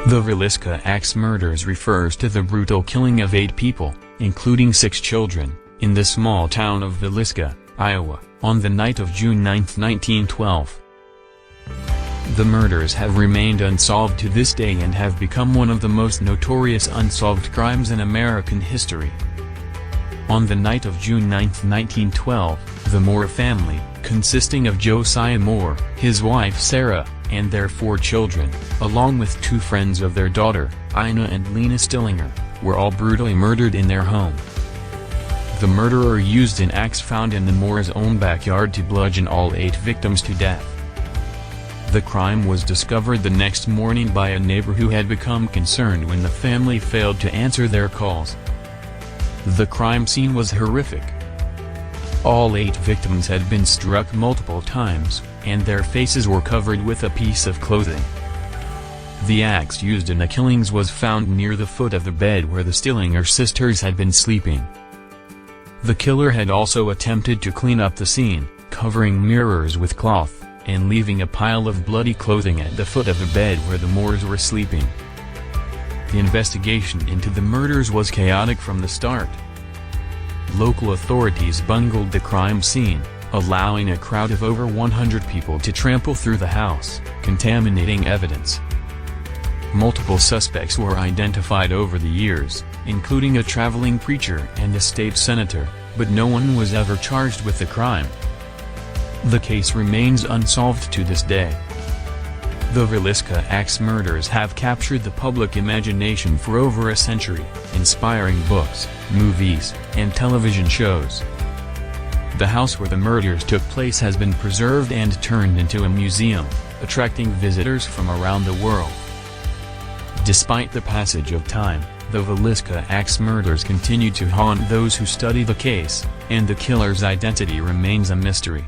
The Villisca Axe Murders refers to the brutal killing of 8 people, including 6 children, in the small town of Villisca, Iowa, on the night of June 9, 1912. The murders have remained unsolved to this day and have become one of the most notorious unsolved crimes in American history. On the night of June 9, 1912, the Moore family, consisting of Josiah Moore, his wife Sarah, and their 4 children, along with 2 friends of their daughter, Ina and Lena Stillinger, were all brutally murdered in their home. The murderer used an axe found in the Moore's own backyard to bludgeon all 8 victims to death. The crime was discovered the next morning by a neighbor who had become concerned when the family failed to answer their calls. The crime scene was horrific. All 8 victims had been struck multiple times, and their faces were covered with a piece of clothing. The axe used in the killings was found near the foot of the bed where the Stillinger sisters had been sleeping. The killer had also attempted to clean up the scene, covering mirrors with cloth, and leaving a pile of bloody clothing at the foot of the bed where the Moores were sleeping. The investigation into the murders was chaotic from the start. Local authorities bungled the crime scene, allowing a crowd of over 100 people to trample through the house, contaminating evidence. Multiple suspects were identified over the years, including a traveling preacher and a state senator, but no one was ever charged with the crime. The case remains unsolved to this day. The Villisca Axe Murders have captured the public imagination for over a century, inspiring books, movies, and television shows. The house where the murders took place has been preserved and turned into a museum, attracting visitors from around the world. Despite the passage of time, the Villisca Axe Murders continue to haunt those who study the case, and the killer's identity remains a mystery.